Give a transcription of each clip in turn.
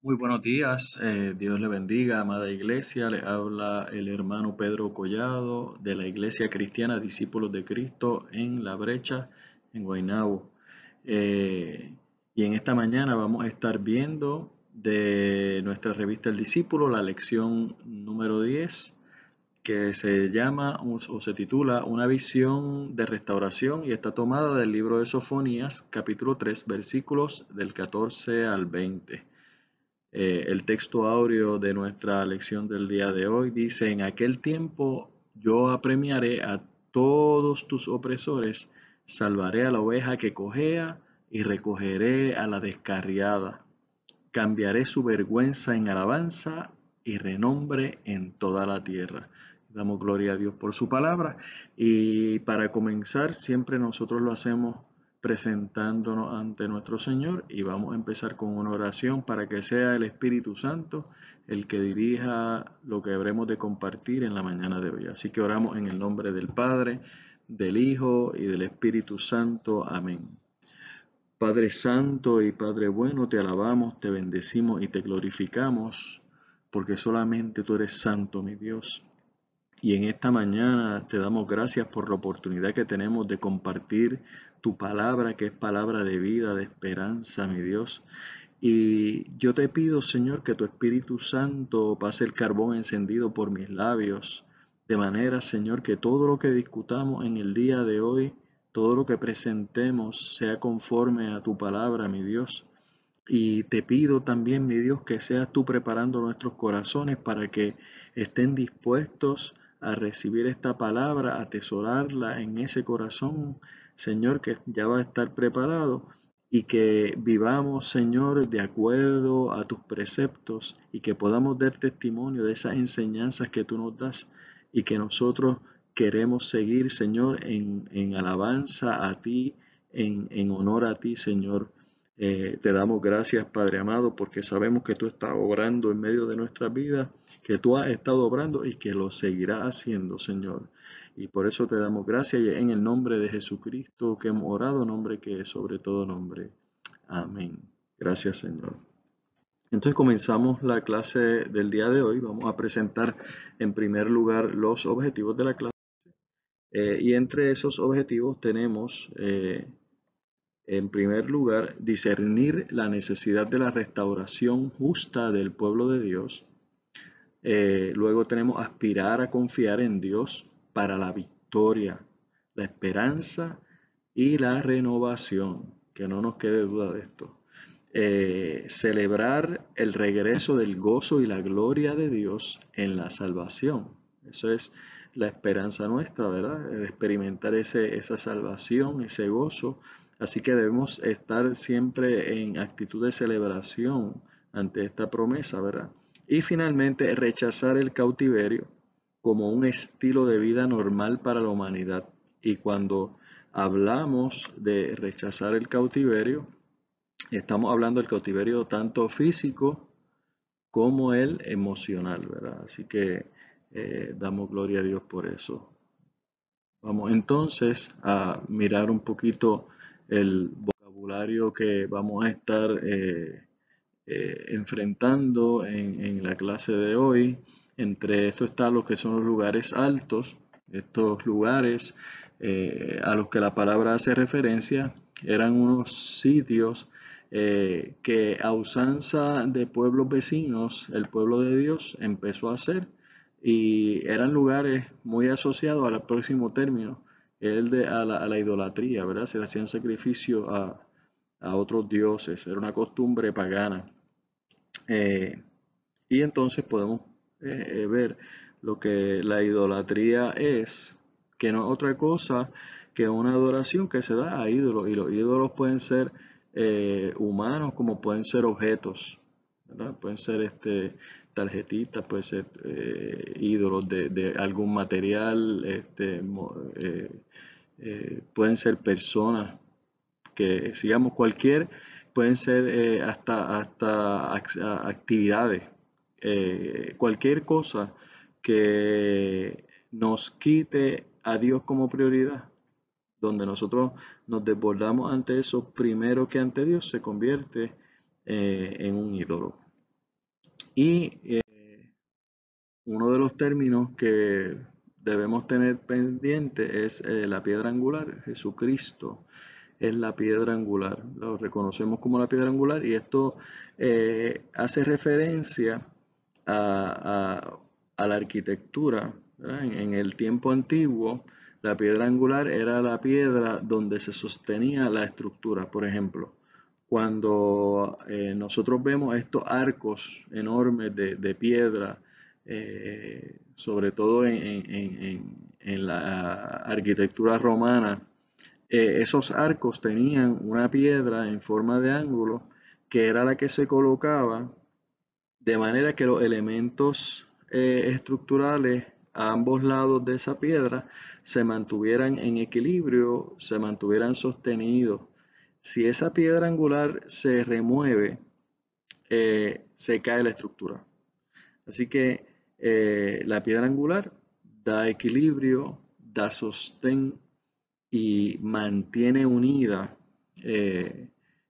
Muy buenos días, Dios le bendiga, amada iglesia. Le habla el hermano Pedro Collado de la Iglesia Cristiana Discípulos de Cristo en La Brecha, en Guaynabo. Eh, y en esta mañana vamos a estar viendo de nuestra revista El Discípulo la lección número 10, que se llama o se titula Una visión de restauración, y está tomada del libro de Sofonías, capítulo 3, versículos del 14 al 20. El texto áureo de nuestra lección del día de hoy dice: en aquel tiempo yo apremiaré a todos tus opresores, salvaré a la oveja que cojea y recogeré a la descarriada. Cambiaré su vergüenza en alabanza y renombre en toda la tierra. Damos gloria a Dios por su palabra. Y para comenzar, siempre nosotros lo hacemos presentándonos ante nuestro Señor, y vamos a empezar con una oración para que sea el Espíritu Santo el que dirija lo que habremos de compartir en la mañana de hoy. Así que oramos en el nombre del Padre, del Hijo y del Espíritu Santo. Amén. Padre Santo y Padre bueno, te alabamos, te bendecimos y te glorificamos, porque solamente tú eres santo, mi Dios. Y en esta mañana te damos gracias por la oportunidad que tenemos de compartir tu palabra, que es palabra de vida, de esperanza, mi Dios. Y yo te pido, Señor, que tu Espíritu Santo pase el carbón encendido por mis labios, de manera, Señor, que todo lo que discutamos en el día de hoy, todo lo que presentemos, sea conforme a tu palabra, mi Dios. Y te pido también, mi Dios, que seas tú preparando nuestros corazones para que estén dispuestos a recibir esta palabra, a atesorarla en ese corazón, Señor, que ya va a estar preparado, y que vivamos, Señor, de acuerdo a tus preceptos, y que podamos dar testimonio de esas enseñanzas que tú nos das y que nosotros queremos seguir, Señor, en alabanza a ti, en honor a ti, Señor. Te damos gracias, Padre amado, porque sabemos que tú estás obrando en medio de nuestra vida, que tú has estado obrando y que lo seguirás haciendo, Señor. Y por eso te damos gracias, y en el nombre de Jesucristo que hemos orado, nombre que es sobre todo nombre. Amén. Gracias, Señor. Entonces comenzamos la clase del día de hoy. Vamos a presentar en primer lugar los objetivos de la clase. Y entre esos objetivos tenemos en primer lugar, discernir la necesidad de la restauración justa del pueblo de Dios. Luego tenemos aspirar a confiar en Dios para la victoria, la esperanza y la renovación. Que no nos quede duda de esto. Celebrar el regreso del gozo y la gloria de Dios en la salvación. Eso es la esperanza nuestra, ¿verdad? Experimentar esa salvación, ese gozo. Así que debemos estar siempre en actitud de celebración ante esta promesa, ¿verdad? Y finalmente, rechazar el cautiverio como un estilo de vida normal para la humanidad. Y cuando hablamos de rechazar el cautiverio, estamos hablando del cautiverio tanto físico como el emocional, ¿verdad? Así que damos gloria a Dios por eso. Vamos entonces a mirar un poquito el vocabulario que vamos a estar enfrentando en la clase de hoy. Entre esto está lo que son los lugares altos. Estos lugares a los que la palabra hace referencia eran unos sitios que a usanza de pueblos vecinos, el pueblo de Dios empezó a hacer, y eran lugares muy asociados al próximo término, a la idolatría, ¿verdad? Se le hacían sacrificios a otros dioses, era una costumbre pagana. Eh, y entonces podemos ver lo que la idolatría es, que no es otra cosa que una adoración que se da a ídolos, y los ídolos pueden ser humanos como pueden ser objetos, ¿verdad? Pueden ser tarjetitas, pueden ser ídolos de algún material, pueden ser personas, que sigamos cualquier, pueden ser hasta actividades, cualquier cosa que nos quite a Dios como prioridad, donde nosotros nos desbordamos ante eso primero que ante Dios, se convierte en un ídolo. Y uno de los términos que debemos tener pendiente es la piedra angular. Jesucristo es la piedra angular. Lo reconocemos como la piedra angular y esto hace referencia a, a la arquitectura, ¿verdad? En el tiempo antiguo, la piedra angular era la piedra donde se sostenía la estructura. Por ejemplo, cuando nosotros vemos estos arcos enormes de piedra, sobre todo en la arquitectura romana, esos arcos tenían una piedra en forma de ángulo que era la que se colocaba de manera que los elementos estructurales a ambos lados de esa piedra se mantuvieran en equilibrio, se mantuvieran sostenidos. Si esa piedra angular se remueve, se cae la estructura. Así que la piedra angular da equilibrio, da sostén y mantiene unida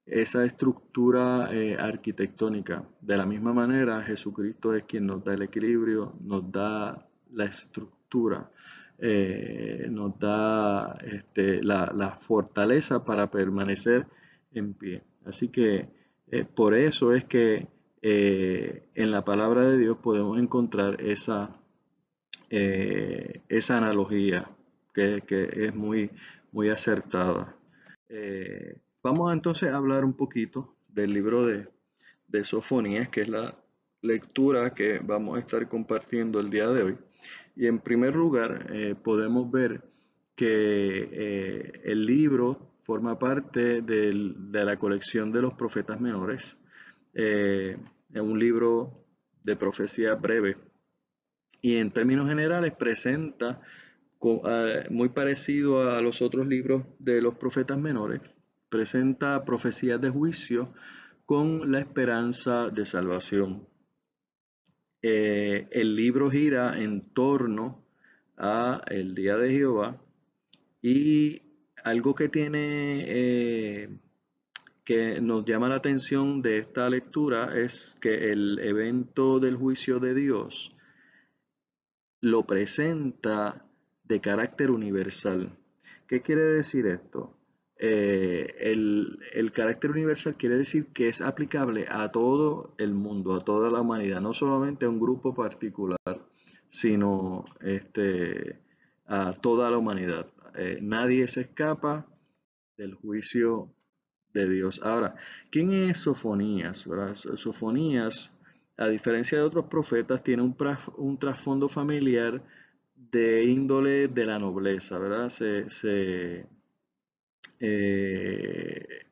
esa estructura arquitectónica. De la misma manera, Jesucristo es quien nos da el equilibrio, nos da la estructura, nos da la fortaleza para permanecer en pie. Así que por eso es que en la palabra de Dios podemos encontrar esa analogía que es muy acertada. Vamos entonces a hablar un poquito del libro de Sofonías, que es la lectura que vamos a estar compartiendo el día de hoy. Y en primer lugar, podemos ver que el libro forma parte de la colección de los profetas menores. Es un libro de profecía breve y en términos generales presenta muy parecido a los otros libros de los profetas menores, presenta profecías de juicio con la esperanza de salvación. El libro gira en torno a el día de Jehová y algo que tiene que nos llama la atención de esta lectura es que el evento del juicio de Dios lo presenta de carácter universal. ¿Qué quiere decir esto? El carácter universal quiere decir que es aplicable a todo el mundo, a toda la humanidad, no solamente a un grupo particular, sino a toda la humanidad. Nadie se escapa del juicio de Dios. Ahora, ¿quién es Sofonías? ¿Verdad? Sofonías, a diferencia de otros profetas, tiene un trasfondo familiar de índole de la nobleza, ¿verdad? Eh,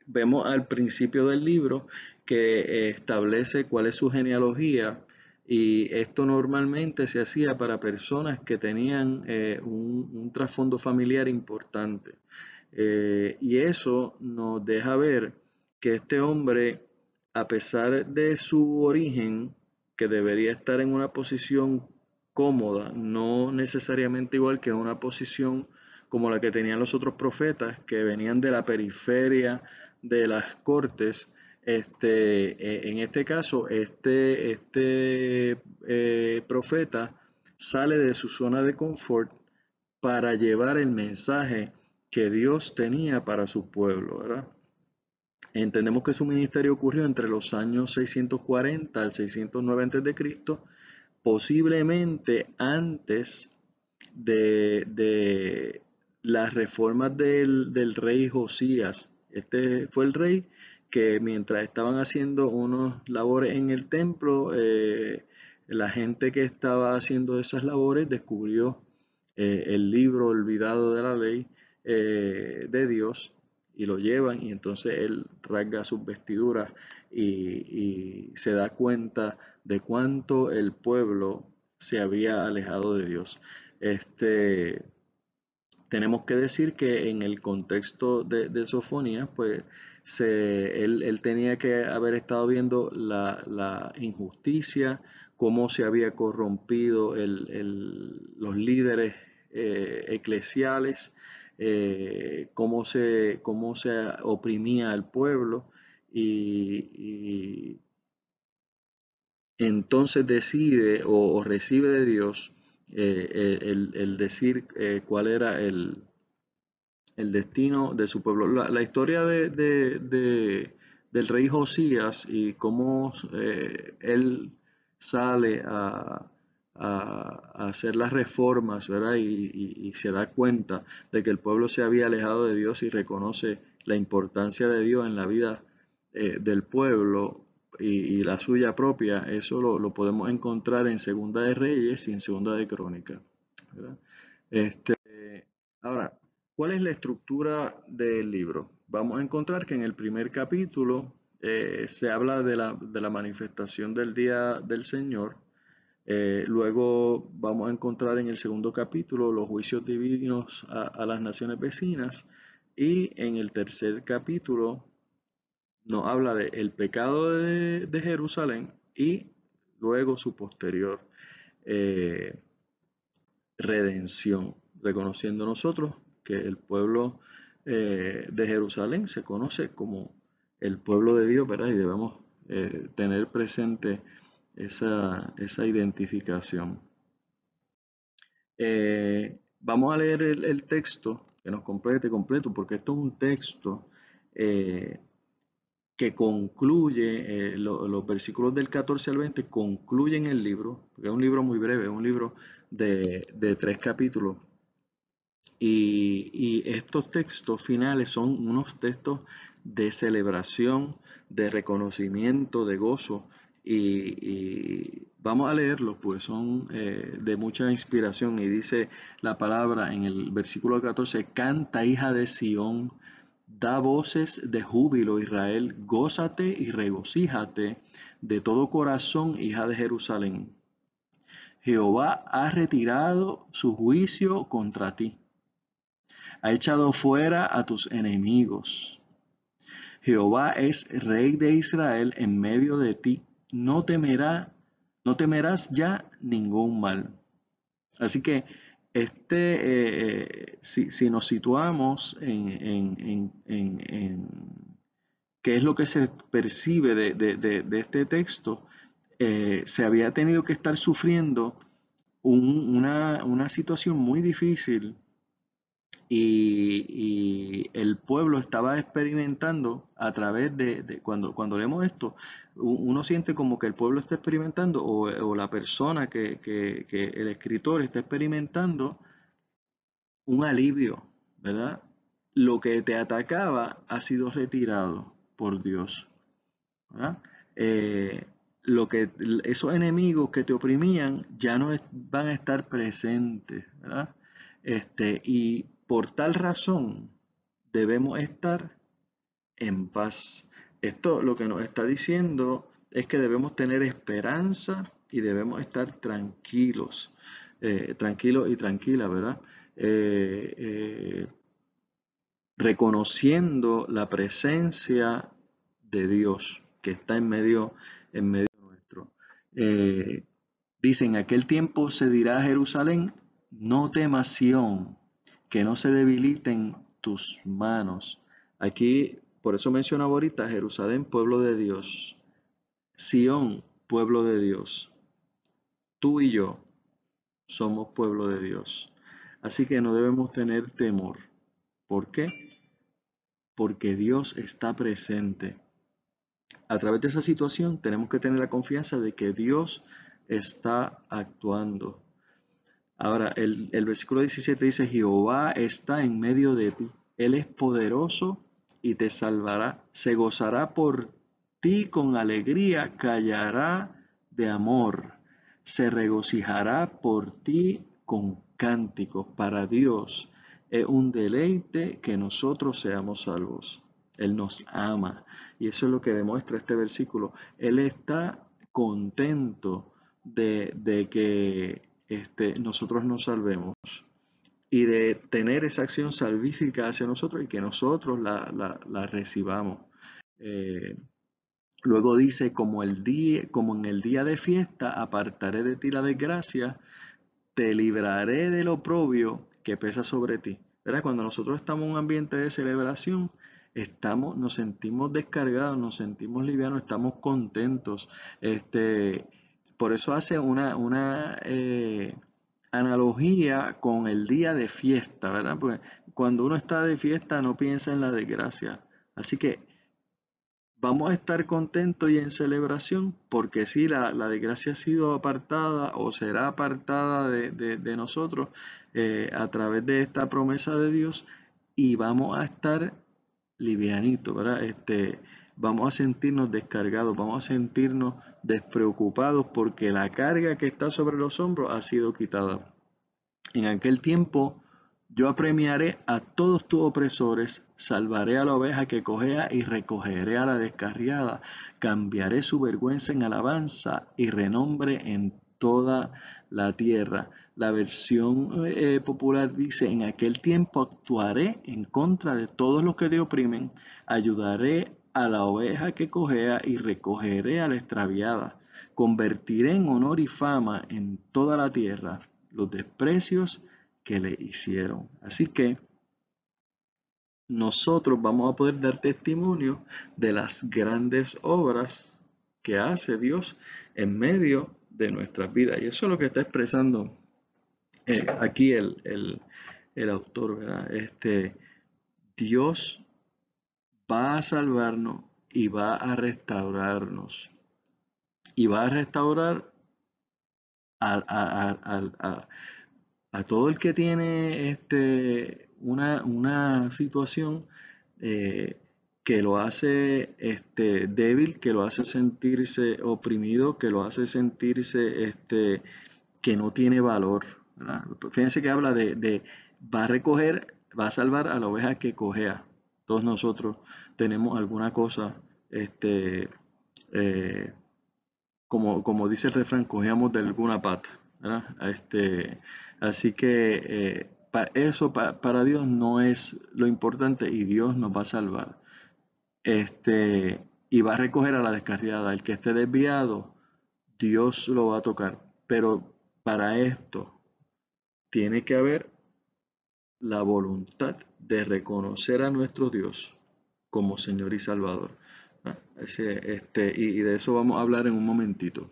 vemos al principio del libro que establece cuál es su genealogía y esto normalmente se hacía para personas que tenían un trasfondo familiar importante. Y eso nos deja ver que este hombre, a pesar de su origen, que debería estar en una posición cómoda, no necesariamente igual que una posición como la que tenían los otros profetas, que venían de la periferia de las cortes. En este caso, profeta sale de su zona de confort para llevar el mensaje que Dios tenía para su pueblo, ¿verdad? Entendemos que su ministerio ocurrió entre los años 640 al 609 a.C., posiblemente antes de las reformas del rey Josías. Este fue el rey que mientras estaban haciendo unos labores en el templo, la gente que estaba haciendo esas labores descubrió el libro olvidado de la ley de Dios y lo llevan y entonces él rasga sus vestiduras y se da cuenta de cuánto el pueblo se había alejado de Dios. Este, tenemos que decir que en el contexto de Sofonías, pues él tenía que haber estado viendo la injusticia, cómo se había corrompido los líderes eclesiales, cómo se oprimía al pueblo y entonces decide o recibe de Dios el decir cuál era el destino de su pueblo. La historia del rey Josías y cómo él sale a hacer las reformas, ¿verdad? Y se da cuenta de que el pueblo se había alejado de Dios y reconoce la importancia de Dios en la vida del pueblo y la suya propia. Eso lo podemos encontrar en Segunda de Reyes y en Segunda de Crónicas, ¿verdad? Este, ahora, ¿cuál es la estructura del libro? Vamos a encontrar que en el primer capítulo se habla de la manifestación del día del Señor. Luego vamos a encontrar en el segundo capítulo los juicios divinos a las naciones vecinas. Y en el tercer capítulo nos habla del pecado de Jerusalén y luego su posterior eh, redención, reconociendo nosotros que el pueblo de Jerusalén se conoce como el pueblo de Dios, ¿verdad? Y debemos tener presente esa identificación. Vamos a leer el texto que nos complete completo, porque esto es un texto que concluye, los versículos del 14 al 20 concluyen el libro, porque es un libro muy breve, es un libro de 3 capítulos. Y estos textos finales son unos textos de celebración, de reconocimiento, de gozo. Y vamos a leerlos, pues son de mucha inspiración. Y dice la palabra en el versículo 14, canta hija de Sión, da voces de júbilo Israel, gózate y regocíjate de todo corazón, hija de Jerusalén. Jehová ha retirado su juicio contra ti, ha echado fuera a tus enemigos. Jehová es rey de Israel en medio de ti, no temerás ya ningún mal. Así que si nos situamos en qué es lo que se percibe de este texto, se había tenido que estar sufriendo una situación muy difícil y el pueblo estaba experimentando a través cuando leemos esto, uno siente como que el pueblo está experimentando o la persona que el escritor está experimentando un alivio, ¿verdad? Lo que te atacaba ha sido retirado por Dios, ¿verdad? Eh, esos enemigos que te oprimían ya no van a estar presentes, ¿verdad? Y por tal razón debemos estar en paz. Esto lo que nos está diciendo es que debemos tener esperanza y debemos estar tranquilos, tranquilos y tranquilas, ¿verdad? Eh, eh, Reconociendo la presencia de Dios que está en medio nuestro. Eh, Dice, en aquel tiempo se dirá a Jerusalén, no temas Sión, que no se debiliten tus manos. Aquí, por eso mencionaba ahorita Jerusalén, pueblo de Dios. Sión, pueblo de Dios. Tú y yo somos pueblo de Dios. Así que no debemos tener temor. ¿Por qué? Porque Dios está presente. A través de esa situación tenemos que tener la confianza de que Dios está actuando. Ahora, el versículo 17 dice, Jehová está en medio de ti. Él es poderoso y te salvará. Se gozará por ti con alegría, callará de amor. Se regocijará por ti con cánticos. Para Dios es un deleite que nosotros seamos salvos. Él nos ama. Y eso es lo que demuestra este versículo. Él está contento de que nosotros nos salvemos y de tener esa acción salvífica hacia nosotros y que nosotros la recibamos. Eh, Luego dice, como en el día de fiesta, apartaré de ti la desgracia, te libraré del oprobio que pesa sobre ti. ¿Verdad? Cuando nosotros estamos en un ambiente de celebración, nos sentimos descargados, nos sentimos livianos, estamos contentos. por eso hace una analogía con el día de fiesta, ¿verdad? Porque cuando uno está de fiesta no piensa en la desgracia. Así que vamos a estar contentos y en celebración porque sí, la desgracia ha sido apartada o será apartada de nosotros a través de esta promesa de Dios y vamos a estar livianitos, ¿verdad? Vamos a sentirnos descargados, vamos a sentirnos despreocupados porque la carga que está sobre los hombros ha sido quitada. En aquel tiempo yo apremiaré a todos tus opresores, salvaré a la oveja que cojea y recogeré a la descarriada, cambiaré su vergüenza en alabanza y renombre en toda la tierra. La versión popular dice, en aquel tiempo actuaré en contra de todos los que te oprimen, ayudaré a la oveja que cojea y recogeré a la extraviada. Convertiré en honor y fama en toda la tierra los desprecios que le hicieron. Así que nosotros vamos a poder dar testimonio de las grandes obras que hace Dios en medio de nuestras vidas. Y eso es lo que está expresando aquí el autor, ¿verdad? Dios va a salvarnos y va a restaurarnos. Y va a restaurar a, a- a- a- a todo el que tiene una situación eh, que lo hace débil, que lo hace sentirse oprimido, que lo hace sentirse que no tiene valor, ¿verdad? Fíjense que habla va a recoger, va a salvar a la oveja que cojea. Todos nosotros tenemos alguna cosa, eh, como dice el refrán, cogíamos de alguna pata, ¿verdad? Así que eso para Dios no es lo importante y Dios nos va a salvar. Y va a recoger a la descarriada. El que esté desviado, Dios lo va a tocar. Pero para esto tiene que haber la voluntad de reconocer a nuestro Dios como Señor y Salvador. Y de eso vamos a hablar en un momentito.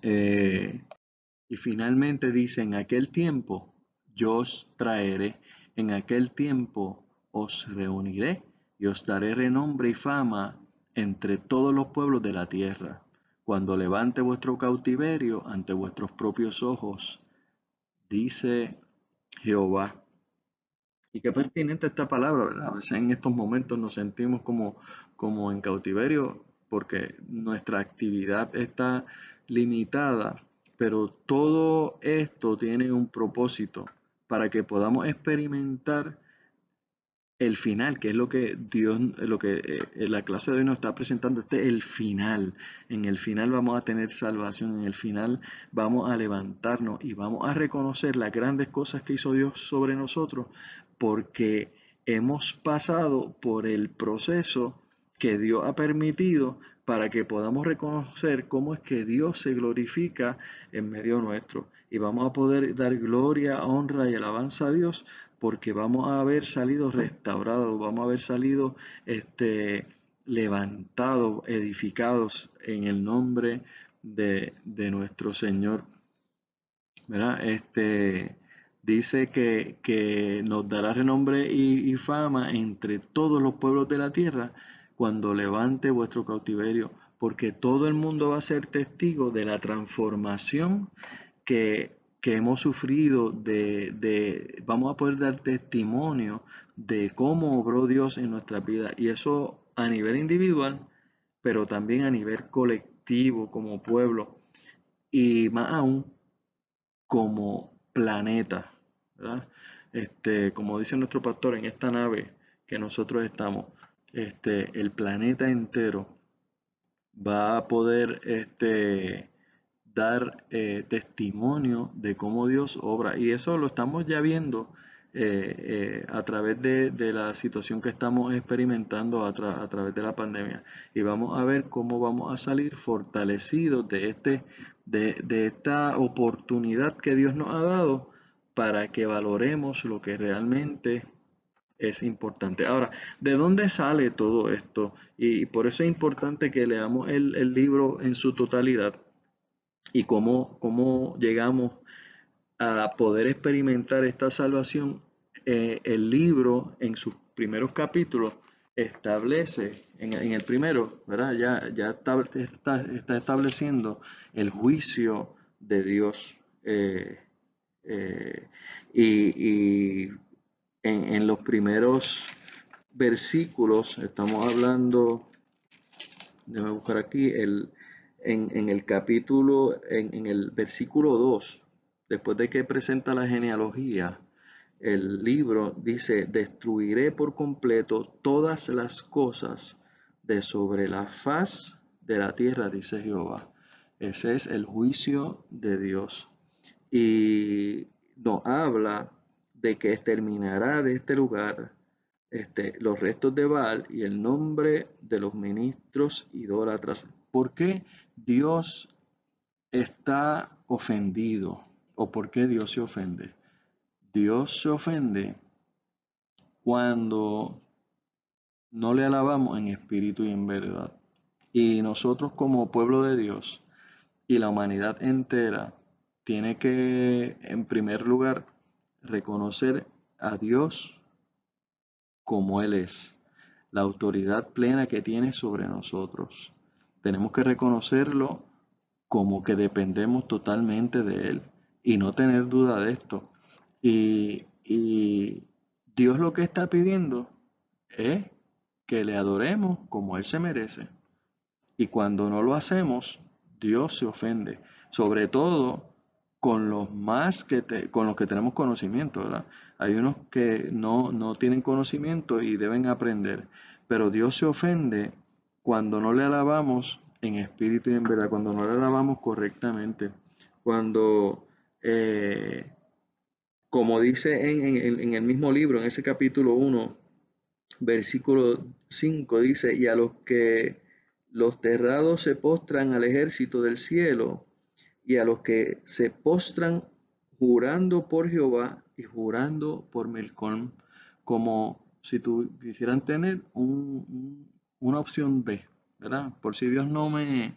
Y finalmente dice, en aquel tiempo yo os traeré, en aquel tiempo os reuniré y os daré renombre y fama entre todos los pueblos de la tierra, cuando levante vuestro cautiverio ante vuestros propios ojos, dice Jehová. Y qué pertinente esta palabra, ¿verdad? A veces en estos momentos nos sentimos como en cautiverio porque nuestra actividad está limitada, pero todo esto tiene un propósito para que podamos experimentar el final, que es lo que Dios, lo que la clase de hoy nos está presentando, este es el final. En el final vamos a tener salvación, en el final vamos a levantarnos y vamos a reconocer las grandes cosas que hizo Dios sobre nosotros, porque hemos pasado por el proceso que Dios ha permitido para que podamos reconocer cómo es que Dios se glorifica en medio nuestro. Y vamos a poder dar gloria, honra y alabanza a Dios porque vamos a haber salido restaurados, vamos a haber salido levantados, edificados en el nombre de nuestro Señor. ¿Verdad? Dice que nos dará renombre y fama entre todos los pueblos de la tierra cuando levante vuestro cautiverio, porque todo el mundo va a ser testigo de la transformación que hemos sufrido, vamos a poder dar testimonio de cómo obró Dios en nuestras vidas. Y eso a nivel individual, pero también a nivel colectivo, como pueblo, y más aún como planeta, ¿verdad? Como dice nuestro pastor, en esta nave que nosotros estamos, el planeta entero va a poder dar testimonio de cómo Dios obra. Y eso lo estamos ya viendo a través de la situación que estamos experimentando a través de la pandemia. Y vamos a ver cómo vamos a salir fortalecidos de esta oportunidad que Dios nos ha dado para que valoremos lo que realmente es importante. Ahora, ¿de dónde sale todo esto? Y por eso es importante que leamos el libro en su totalidad, y cómo llegamos a poder experimentar esta salvación. El libro en sus primeros capítulos establece, en el primero, ¿verdad? Ya está estableciendo el juicio de Dios. Eh, y en los primeros versículos estamos hablando, déjame buscar aquí, en el capítulo, en el versículo 2, después de que presenta la genealogía, el libro dice: destruiré por completo todas las cosas de sobre la faz de la tierra, dice Jehová. Ese es el juicio de Dios. Y nos habla de que exterminará de este lugar los restos de Baal y el nombre de los ministros idólatras. ¿Por qué Dios está ofendido? ¿O por qué Dios se ofende? Dios se ofende cuando no le alabamos en espíritu y en verdad. Y nosotros como pueblo de Dios y la humanidad entera tiene que, en primer lugar, reconocer a Dios como Él es, la autoridad plena que tiene sobre nosotros. Tenemos que reconocerlo como que dependemos totalmente de Él y no tener duda de esto. Y Dios lo que está pidiendo es que le adoremos como Él se merece. Y cuando no lo hacemos, Dios se ofende, sobre todo con con los que tenemos conocimiento, ¿verdad? Hay unos que no tienen conocimiento y deben aprender, pero Dios se ofende cuando no le alabamos en espíritu y en verdad, cuando no le alabamos correctamente, cuando, eh, como dice en el mismo libro, en ese capítulo 1, versículo 5 dice: y a los que los terrados se postran al ejército del cielo, y a los que se postran jurando por Jehová y jurando por Melcón, como si quisieran tener una opción B, ¿verdad? Por si Dios no me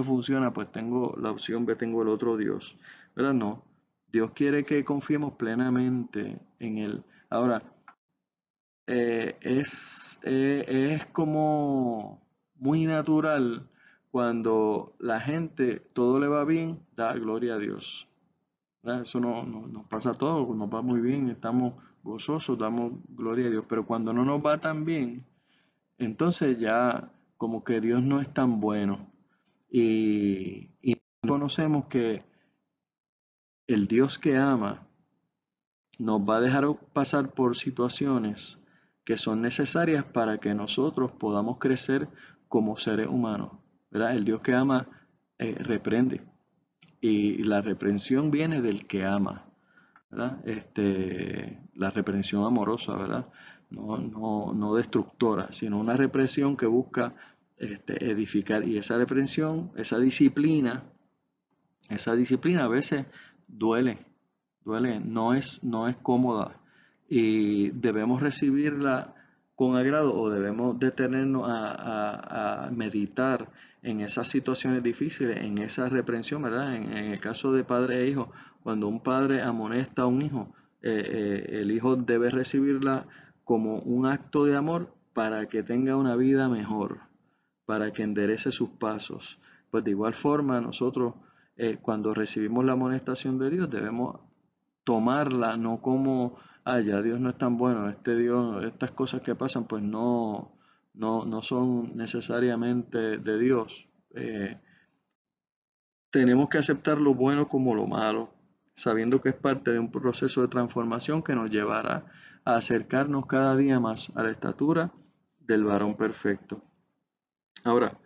funciona, pues tengo la opción B, tengo el otro Dios, ¿verdad? No, Dios quiere que confiemos plenamente en Él. Ahora, es como muy natural cuando la gente todo le va bien, da gloria a Dios. ¿Verdad? Eso nos pasa a todos, nos va muy bien, estamos gozosos, damos gloria a Dios. Pero cuando no nos va tan bien, entonces ya como que Dios no es tan bueno. Y conocemos que el Dios que ama nos va a dejar pasar por situaciones que son necesarias para que nosotros podamos crecer como seres humanos, ¿verdad? El Dios que ama reprende, y la reprensión viene del que ama, ¿verdad? La reprensión amorosa, ¿verdad? No destructora, sino una represión que busca edificar. Y esa reprensión, esa disciplina a veces duele, no es cómoda, y debemos recibirla con agrado, o debemos detenernos a meditar en esas situaciones difíciles, en esa reprensión, ¿verdad? En el caso de padre e hijo, cuando un padre amonesta a un hijo, el hijo debe recibirla como un acto de amor para que tenga una vida mejor, para que enderece sus pasos. Pues de igual forma nosotros, cuando recibimos la amonestación de Dios, debemos tomarla no como: ya Dios no es tan bueno, Dios, estas cosas que pasan pues no son necesariamente de Dios. Tenemos que aceptar lo bueno como lo malo, sabiendo que es parte de un proceso de transformación que nos llevará a acercarnos cada día más a la estatura del varón perfecto. Ahora,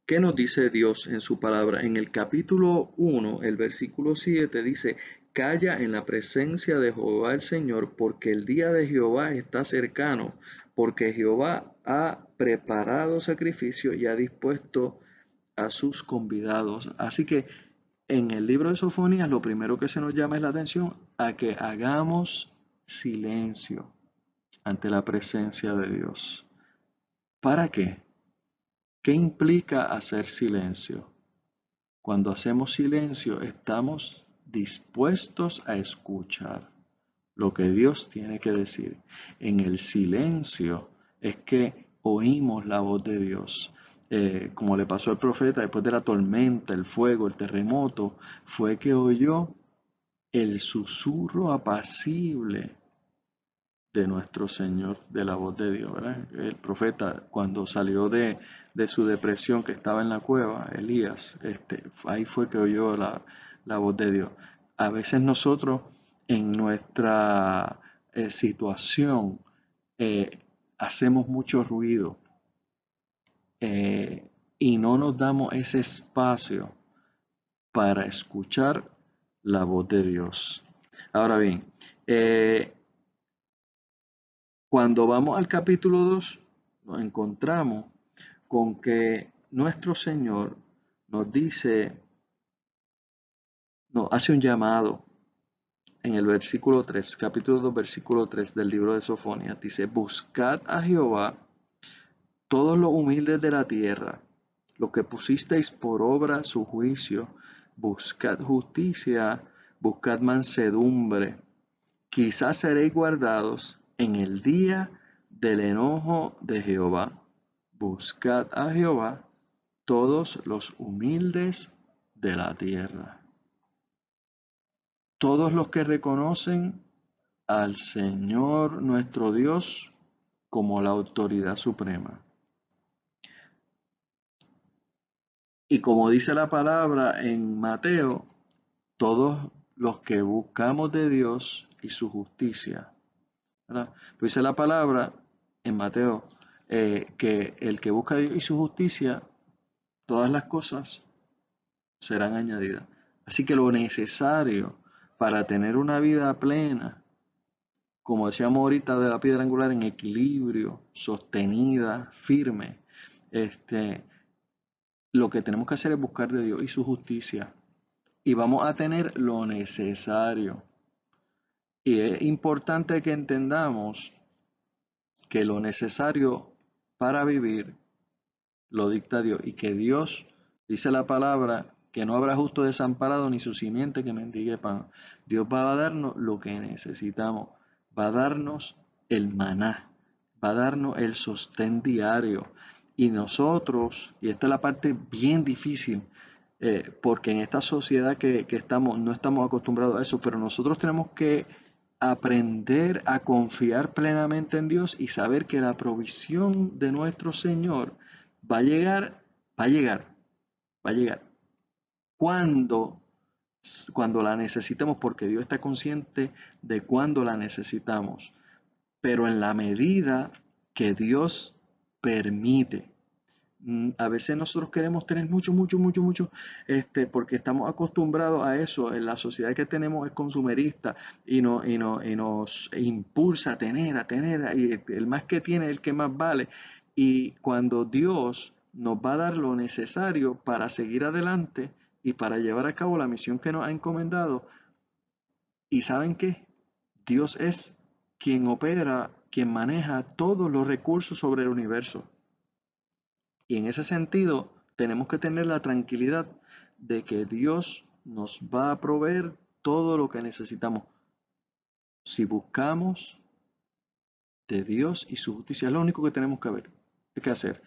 ¿qué nos dice Dios en su palabra? En el capítulo 1, el versículo 7 dice: calla en la presencia de Jehová el Señor, porque el día de Jehová está cercano, porque Jehová ha preparado sacrificio y ha dispuesto a sus convidados. Así que en el libro de Sofonías lo primero que se nos llama es la atención a que hagamos silencio ante la presencia de Dios. ¿Para qué? ¿Qué implica hacer silencio? Cuando hacemos silencio, estamos dispuestos a escuchar lo que Dios tiene que decir. En el silencio es que oímos la voz de Dios. Como le pasó al profeta después de la tormenta, el fuego, el terremoto, fue que oyó el susurro apacible de nuestro Señor, de la voz de Dios, ¿verdad? El profeta, cuando salió de su depresión, que estaba en la cueva, Elías, ahí fue que oyó la voz de Dios. A veces nosotros, en nuestra situación, eh, hacemos mucho ruido, y no nos damos ese espacio para escuchar la voz de Dios. Ahora bien, cuando vamos al capítulo 2, nos encontramos con que nuestro Señor nos dice, nos hace un llamado en el versículo 3, capítulo 2, versículo 3 del libro de Sofonías. Dice, buscad a Jehová todos los humildes de la tierra, los que pusisteis por obra su juicio, buscad justicia, buscad mansedumbre. Quizás seréis guardados en el día del enojo de Jehová. Buscad a Jehová todos los humildes de la tierra. Todos los que reconocen al Señor nuestro Dios como la autoridad suprema. Y como dice la palabra en Mateo, todos los que buscamos de Dios y su justicia, ¿verdad? Pues dice la palabra en Mateo, que el que busca a Dios y su justicia, todas las cosas serán añadidas. Así que lo necesario para tener una vida plena, como decíamos ahorita de la piedra angular, en equilibrio, sostenida, firme, lo que tenemos que hacer es buscar de Dios y su justicia. Y vamos a tener lo necesario. Y es importante que entendamos que lo necesario para vivir lo dicta Dios y que Dios, dice la palabra, que no habrá justo desamparado ni su simiente que mendigue pan. Dios va a darnos lo que necesitamos, va a darnos el maná, va a darnos el sostén diario. Y nosotros, y esta es la parte bien difícil, porque en esta sociedad que estamos, no estamos acostumbrados a eso, pero nosotros tenemos que aprender a confiar plenamente en Dios y saber que la provisión de nuestro Señor va a llegar, va a llegar, va a llegar. Cuando, cuando la necesitemos, porque Dios está consciente de cuándo la necesitamos, pero en la medida que Dios permite. A veces nosotros queremos tener mucho, mucho, mucho, mucho, porque estamos acostumbrados a eso. En la sociedad que tenemos es consumerista y nos impulsa a tener, y el más que tiene es el que más vale. Y cuando Dios nos va a dar lo necesario para seguir adelante y para llevar a cabo la misión que nos ha encomendado, ¿y saben qué? Dios es quien opera, quien maneja todos los recursos sobre el universo. Y en ese sentido, tenemos que tener la tranquilidad de que Dios nos va a proveer todo lo que necesitamos. Si buscamos de Dios y su justicia, es lo único que tenemos que hacer.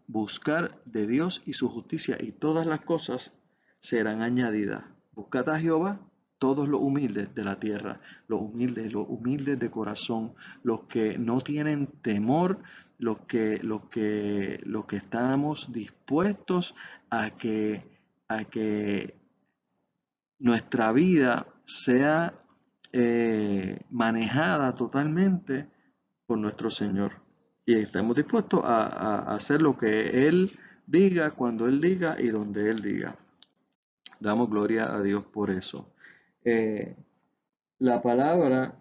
Buscar de Dios y su justicia, y todas las cosas serán añadidas. Buscad a Jehová todos los humildes de la tierra, los humildes de corazón, los que no tienen temor, los que estamos dispuestos a que nuestra vida sea manejada totalmente por nuestro Señor. Y estamos dispuestos a hacer lo que Él diga, cuando Él diga y donde Él diga. Damos gloria a Dios por eso. La palabra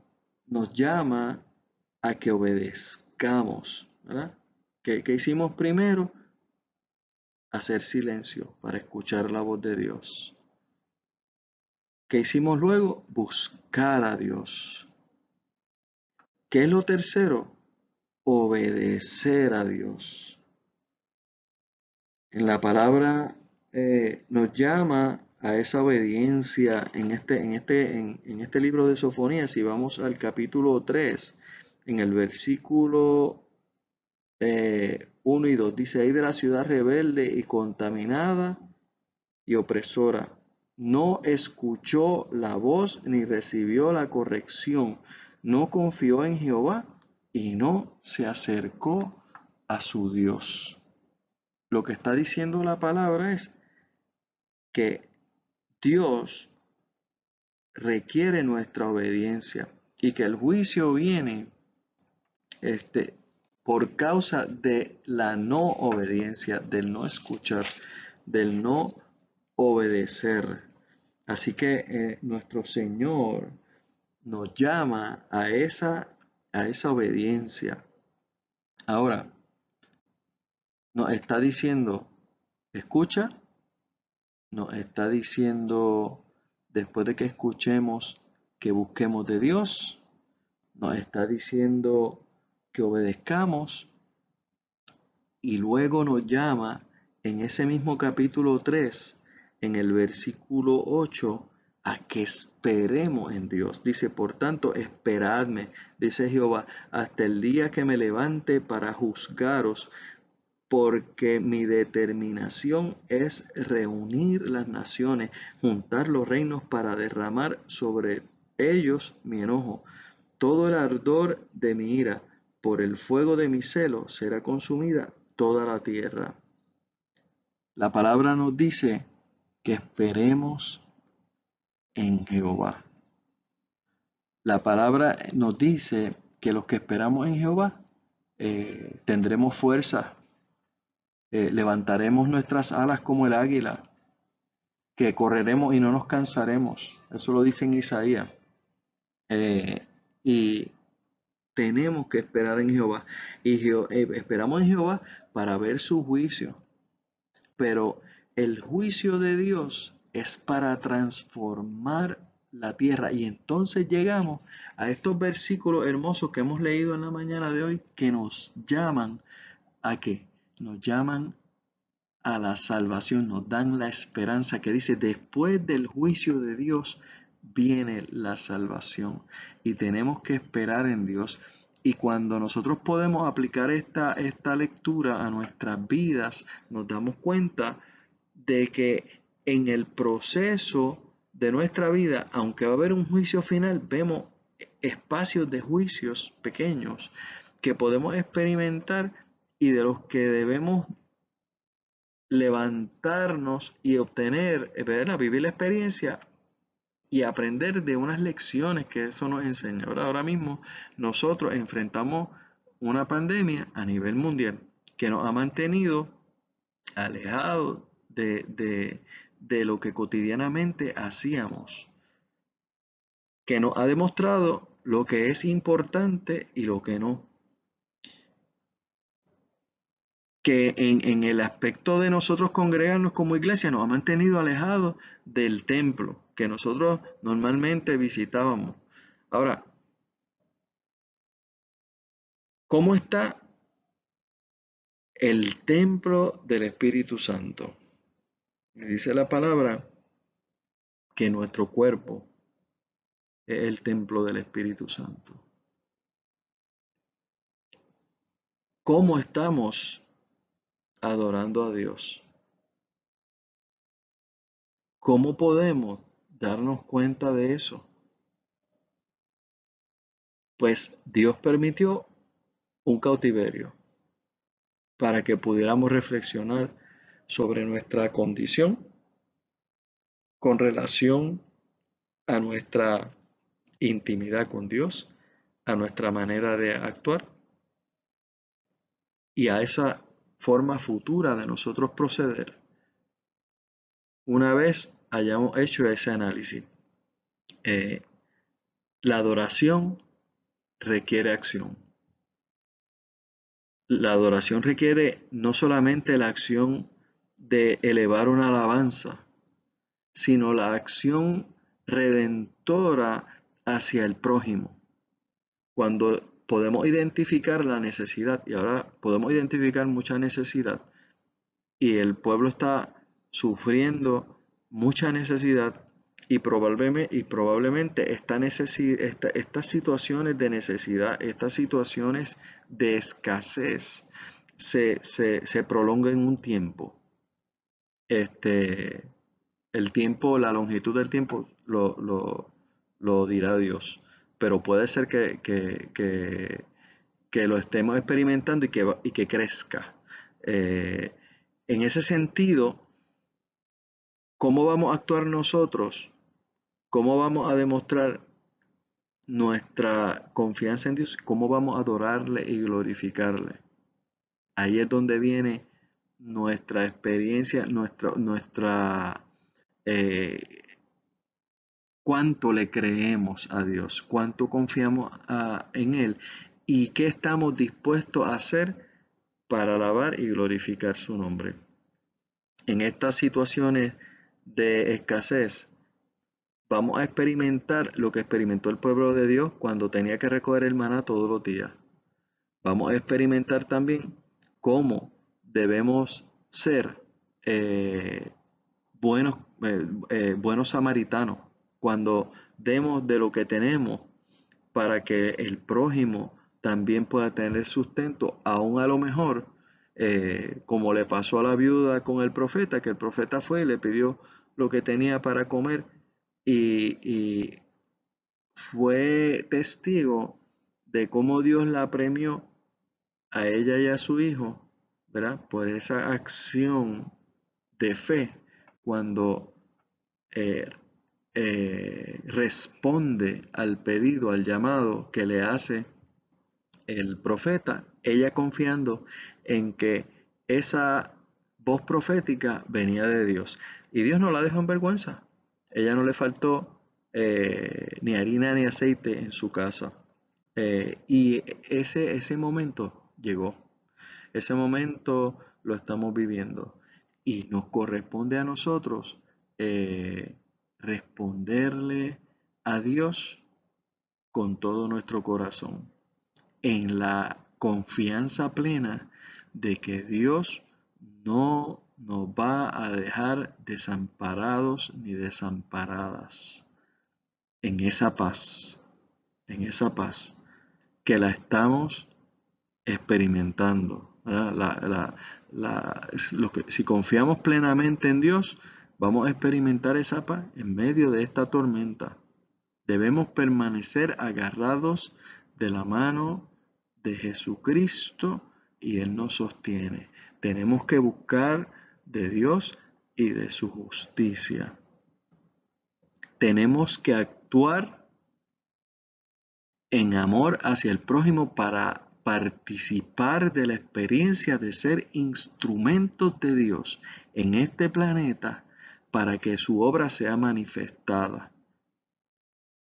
nos llama a que obedezcamos, ¿verdad? ¿Qué hicimos primero? Hacer silencio para escuchar la voz de Dios. ¿Qué hicimos luego? Buscar a Dios. ¿Qué es lo tercero? Obedecer a Dios. En la palabra nos llama a esa obediencia en este libro de Sofonías. Si vamos al capítulo 3, en el versículo 1 y 2, dice: ahí de la ciudad rebelde y contaminada y opresora, no escuchó la voz ni recibió la corrección, no confió en Jehová y no se acercó a su Dios. Lo que está diciendo la palabra es que Dios requiere nuestra obediencia y que el juicio viene por causa de la no obediencia, del no escuchar, del no obedecer. Así que nuestro Señor nos llama a esa obediencia. Ahora, nos está diciendo, escucha, nos está diciendo, después de que escuchemos, que busquemos de Dios, nos está diciendo que obedezcamos, y luego nos llama en ese mismo capítulo 3, en el versículo 8, a que esperemos en Dios. Dice: por tanto, esperadme, dice Jehová, hasta el día que me levante para juzgaros, porque mi determinación es reunir las naciones, juntar los reinos para derramar sobre ellos mi enojo. Todo el ardor de mi ira, por el fuego de mi celo, será consumida toda la tierra. La palabra nos dice que esperemos en Jehová. La palabra nos dice que los que esperamos en Jehová tendremos fuerza, levantaremos nuestras alas como el águila, que correremos y no nos cansaremos. Eso lo dice en Isaías. Y tenemos que esperar en Jehová. Y esperamos en Jehová para ver su juicio. Pero el juicio de Dios es para transformar la tierra. Y entonces llegamos a estos versículos hermosos que hemos leído en la mañana de hoy, que nos llaman ¿a qué? Nos llaman a la salvación, nos dan la esperanza que dice: después del juicio de Dios viene la salvación, y tenemos que esperar en Dios. Y cuando nosotros podemos aplicar esta lectura a nuestras vidas, nos damos cuenta de que en el proceso de nuestra vida, aunque va a haber un juicio final, vemos espacios de juicios pequeños que podemos experimentar y de los que debemos levantarnos y obtener, vivir la experiencia y aprender de unas lecciones que eso nos enseña. Ahora mismo nosotros enfrentamos una pandemia a nivel mundial que nos ha mantenido alejados de lo que cotidianamente hacíamos, que nos ha demostrado lo que es importante y lo que no. Que en el aspecto de nosotros congregarnos como iglesia nos ha mantenido alejados del templo que nosotros normalmente visitábamos. Ahora, ¿cómo está el templo del Espíritu Santo? Me dice la palabra que nuestro cuerpo es el templo del Espíritu Santo. ¿Cómo estamos adorando a Dios? ¿Cómo podemos darnos cuenta de eso? Pues Dios permitió un cautiverio para que pudiéramos reflexionar sobre nuestra condición con relación a nuestra intimidad con Dios, a nuestra manera de actuar y a esa forma futura de nosotros proceder una vez hayamos hecho ese análisis. La adoración requiere acción. La adoración requiere no solamente la acción de elevar una alabanza, sino la acción redentora hacia el prójimo. Cuando podemos identificar la necesidad, y ahora podemos identificar mucha necesidad, y el pueblo está sufriendo mucha necesidad y probablemente estas situaciones de necesidad, estas situaciones de escasez se prolonguen un tiempo. Este, el tiempo, la longitud del tiempo lo dirá Dios, pero puede ser que lo estemos experimentando y que crezca. En ese sentido, ¿cómo vamos a actuar nosotros? ¿Cómo vamos a demostrar nuestra confianza en Dios? ¿Cómo vamos a adorarle y glorificarle? Ahí es donde viene nuestra experiencia, eh, cuánto le creemos a Dios, cuánto confiamos en Él y qué estamos dispuestos a hacer para alabar y glorificar su nombre. En estas situaciones de escasez, vamos a experimentar lo que experimentó el pueblo de Dios cuando tenía que recoger el maná todos los días. Vamos a experimentar también cómo debemos ser eh, buenos samaritanos cuando demos de lo que tenemos para que el prójimo también pueda tener sustento, aún a lo mejor, como le pasó a la viuda con el profeta, que el profeta fue y le pidió lo que tenía para comer y fue testigo de cómo Dios la premió a ella y a su hijo, ¿verdad? Por esa acción de fe cuando eh, responde al pedido, al llamado que le hace el profeta, ella confiando en que esa voz profética venía de Dios. Y Dios no la dejó en vergüenza. Ella no le faltó ni harina ni aceite en su casa. Y ese momento llegó. Ese momento lo estamos viviendo. Y nos corresponde a nosotros responderle a Dios con todo nuestro corazón, en la confianza plena de que Dios no nos va a dejar desamparados ni desamparadas. En esa paz que la estamos experimentando. Si confiamos plenamente en Dios, vamos a experimentar esa paz en medio de esta tormenta. Debemos permanecer agarrados de la mano de Jesucristo y Él nos sostiene. Tenemos que buscar de Dios y de su justicia. Tenemos que actuar en amor hacia el prójimo para participar de la experiencia de ser instrumentos de Dios en este planeta para que su obra sea manifestada.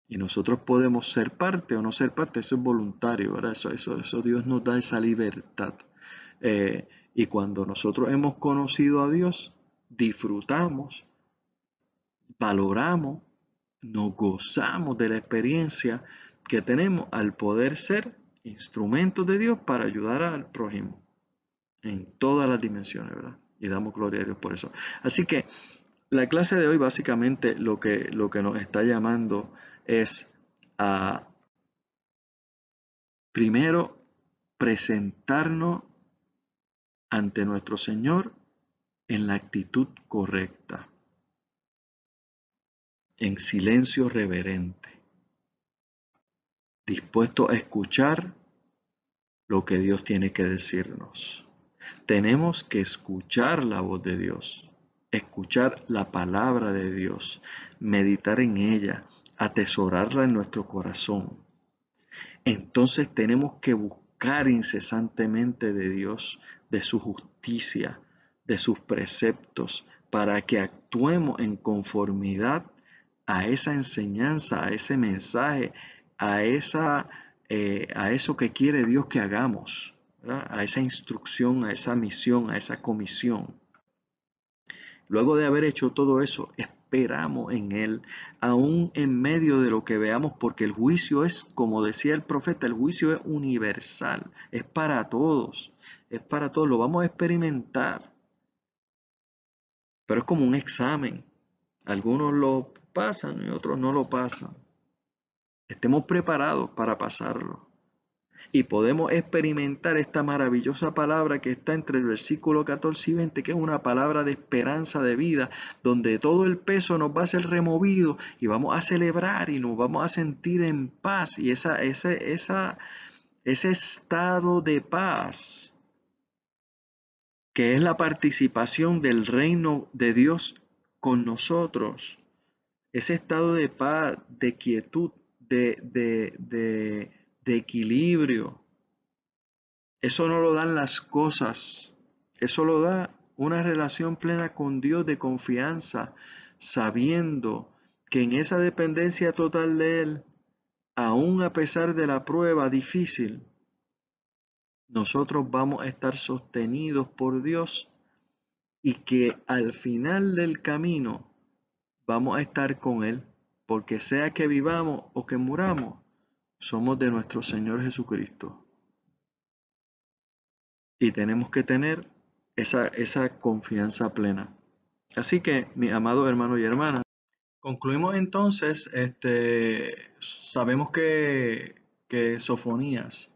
Y nosotros podemos ser parte o no ser parte, eso es voluntario, ¿verdad? Eso Dios nos da esa libertad. Y cuando nosotros hemos conocido a Dios, disfrutamos, valoramos, nos gozamos de la experiencia que tenemos al poder ser instrumentos de Dios para ayudar al prójimo en todas las dimensiones, ¿verdad? Y damos gloria a Dios por eso. Así que la clase de hoy básicamente lo que nos está llamando es a primero presentarnos ante nuestro Señor en la actitud correcta, en silencio reverente, dispuesto a escuchar lo que Dios tiene que decirnos. Tenemos que escuchar la voz de Dios, escuchar la palabra de Dios, meditar en ella, atesorarla en nuestro corazón. Entonces tenemos que buscar incesantemente de Dios, de su justicia, de sus preceptos, para que actuemos en conformidad a esa enseñanza, a ese mensaje, a eso que quiere Dios que hagamos, ¿verdad? A esa instrucción, a esa misión, a esa comisión. Luego de haber hecho todo eso, esperamos en Él, aún en medio de lo que veamos, porque el juicio es, como decía el profeta, el juicio es universal, es para todos, lo vamos a experimentar. pero es como un examen. Algunos lo pasan y otros no lo pasan. Estemos preparados para pasarlo. Y podemos experimentar esta maravillosa palabra que está entre el versículo 14 y 20, que es una palabra de esperanza de vida, donde todo el peso nos va a ser removido y vamos a celebrar y nos vamos a sentir en paz. Y ese estado de paz, que es la participación del reino de Dios con nosotros, ese estado de paz, de quietud, de equilibrio, eso no lo dan las cosas, eso lo da una relación plena con Dios de confianza, sabiendo que en esa dependencia total de Él, aun a pesar de la prueba difícil, nosotros vamos a estar sostenidos por Dios y que al final del camino vamos a estar con Él, porque sea que vivamos o que muramos, somos de nuestro Señor Jesucristo. Y tenemos que tener esa confianza plena. Así que, mis amados hermanos y hermanas, concluimos entonces, sabemos que Sofonías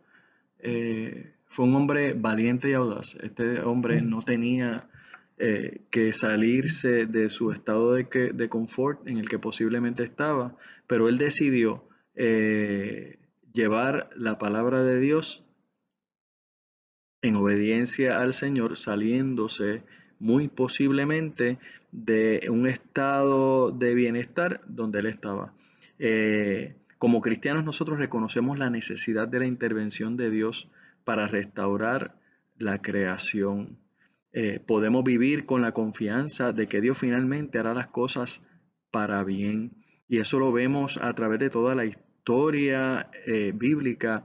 fue un hombre valiente y audaz. Este hombre no tenía que salirse de su estado de confort en el que posiblemente estaba, pero él decidió llevar la palabra de Dios en obediencia al Señor, saliéndose muy posiblemente de un estado de bienestar donde él estaba. Como cristianos nosotros reconocemos la necesidad de la intervención de Dios para restaurar la creación. Podemos vivir con la confianza de que Dios finalmente hará las cosas para bien. Y eso lo vemos a través de toda la historia bíblica.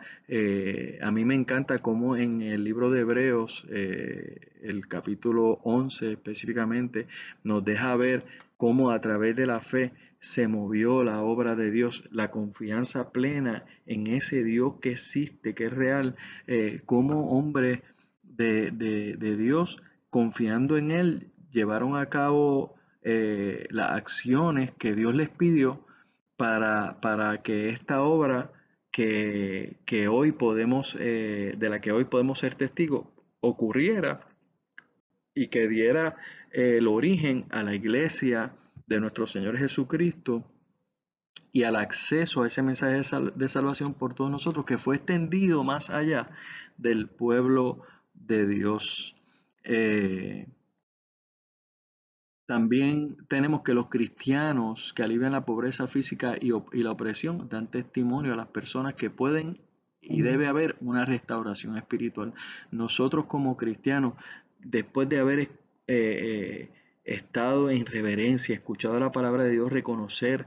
A mí me encanta cómo en el libro de Hebreos, el capítulo 11 específicamente, nos deja ver cómo a través de la fe se movió la obra de Dios, la confianza plena en ese Dios que existe, que es real, como hombres de Dios, confiando en Él, llevaron a cabo las acciones que Dios les pidió para que esta obra que hoy podemos, de la que hoy podemos ser testigos, ocurriera y que diera el origen a la iglesia de nuestro Señor Jesucristo y al acceso a ese mensaje de salvación por todos nosotros, que fue extendido más allá del pueblo de Dios. También tenemos que los cristianos que alivian la pobreza física y la opresión dan testimonio a las personas que pueden y debe haber una restauración espiritual. Nosotros como cristianos, después de haber estado en reverencia, escuchado la palabra de Dios, reconocer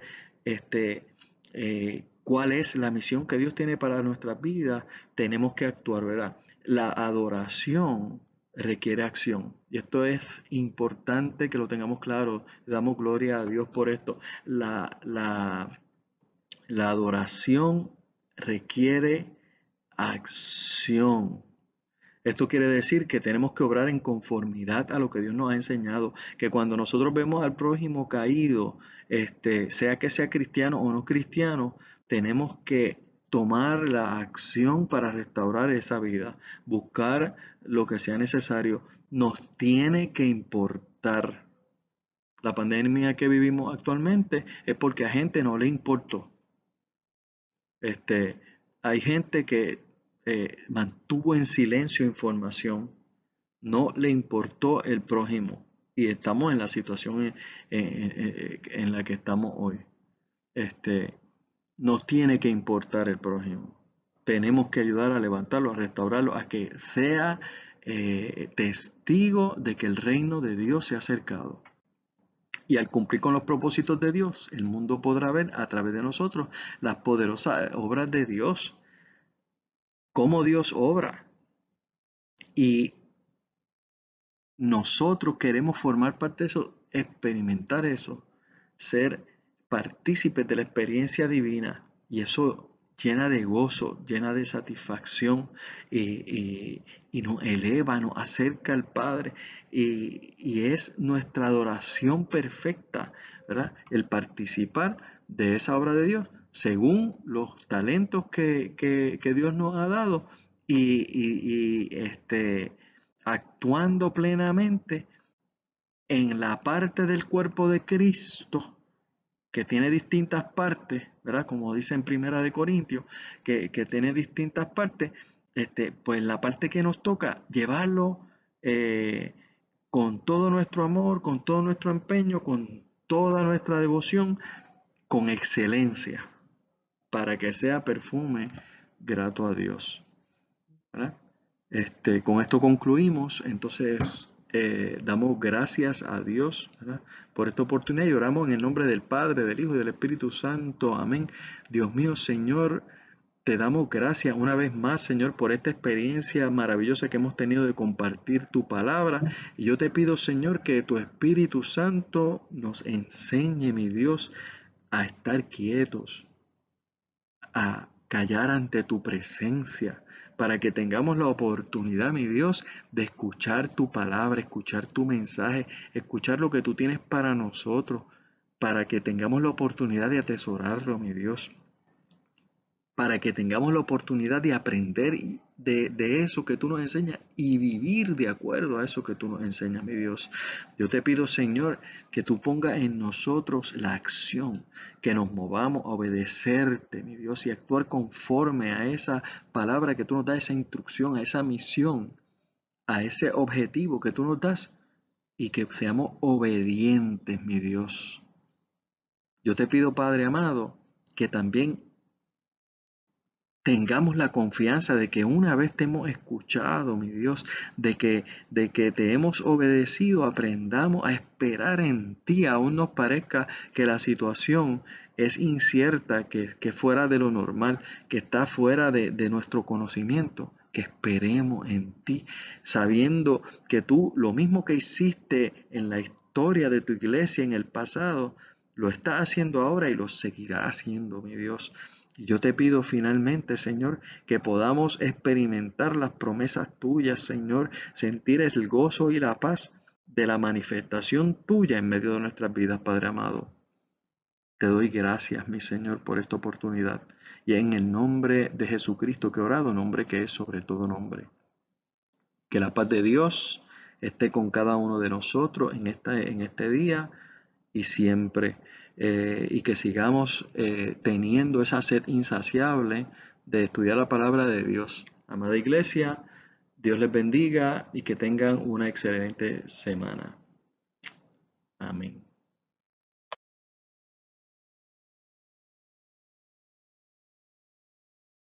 cuál es la misión que Dios tiene para nuestras vidas, tenemos que actuar, ¿verdad? La adoración requiere acción. Y esto es importante que lo tengamos claro. Le damos gloria a Dios por esto. La adoración requiere acción. Esto quiere decir que tenemos que obrar en conformidad a lo que Dios nos ha enseñado. Que cuando nosotros vemos al prójimo caído, sea que sea cristiano o no cristiano, tenemos que tomar la acción para restaurar esa vida, buscar lo que sea necesario. Nos tiene que importar. La pandemia que vivimos actualmente es porque a gente no le importó. Hay gente que mantuvo en silencio información, no le importó el prójimo y estamos en la situación en la que estamos hoy. Nos tiene que importar el prójimo. Tenemos que ayudar a levantarlo, a restaurarlo, a que sea testigo de que el reino de Dios se ha acercado. Y al cumplir con los propósitos de Dios, el mundo podrá ver a través de nosotros las poderosas obras de Dios, cómo Dios obra. Y nosotros queremos formar parte de eso, experimentar eso, ser partícipes de la experiencia divina. Y eso llena de gozo, llena de satisfacción y nos eleva, nos acerca al Padre y es nuestra adoración perfecta, ¿verdad? El participar de esa obra de Dios según los talentos que Dios nos ha dado y actuando plenamente en la parte del cuerpo de Cristo que tiene distintas partes, ¿verdad? Como dice en Primera de Corintios, que tiene distintas partes, pues la parte que nos toca, llevarlo eh, con todo nuestro amor, con todo nuestro empeño, con toda nuestra devoción, con excelencia, para que sea perfume grato a Dios, ¿verdad? Con esto concluimos, entonces damos gracias a Dios, ¿verdad? Por esta oportunidad y oramos en el nombre del Padre, del Hijo y del Espíritu Santo. Amén. Dios mío, Señor, te damos gracias una vez más, Señor, por esta experiencia maravillosa que hemos tenido de compartir tu palabra. Y yo te pido, Señor, que tu Espíritu Santo nos enseñe, mi Dios, a estar quietos, a callar ante tu presencia, para que tengamos la oportunidad, mi Dios, de escuchar tu palabra, escuchar tu mensaje, escuchar lo que tú tienes para nosotros, para que tengamos la oportunidad de atesorarlo, mi Dios, para que tengamos la oportunidad de aprender de eso que tú nos enseñas y vivir de acuerdo a eso que tú nos enseñas, mi Dios. Yo te pido, Señor, que tú pongas en nosotros la acción, que nos movamos a obedecerte, mi Dios, y actuar conforme a esa palabra que tú nos das, esa instrucción, a esa misión, a ese objetivo que tú nos das, y que seamos obedientes, mi Dios. Yo te pido, Padre amado, que también tengamos la confianza de que una vez te hemos escuchado, mi Dios, de que te hemos obedecido, aprendamos a esperar en ti, aún nos parezca que la situación es incierta, que fuera de lo normal, que está fuera de nuestro conocimiento, que esperemos en ti, sabiendo que tú lo mismo que hiciste en la historia de tu iglesia en el pasado, lo estás haciendo ahora y lo seguirás haciendo, mi Dios. Y yo te pido finalmente, Señor, que podamos experimentar las promesas tuyas, Señor, sentir el gozo y la paz de la manifestación tuya en medio de nuestras vidas, Padre amado. Te doy gracias, mi Señor, por esta oportunidad. Y en el nombre de Jesucristo que he orado, nombre que es sobre todo nombre. Que la paz de Dios esté con cada uno de nosotros en este día y siempre, y que sigamos teniendo esa sed insaciable de estudiar la palabra de Dios. Amada Iglesia, Dios les bendiga y que tengan una excelente semana. Amén.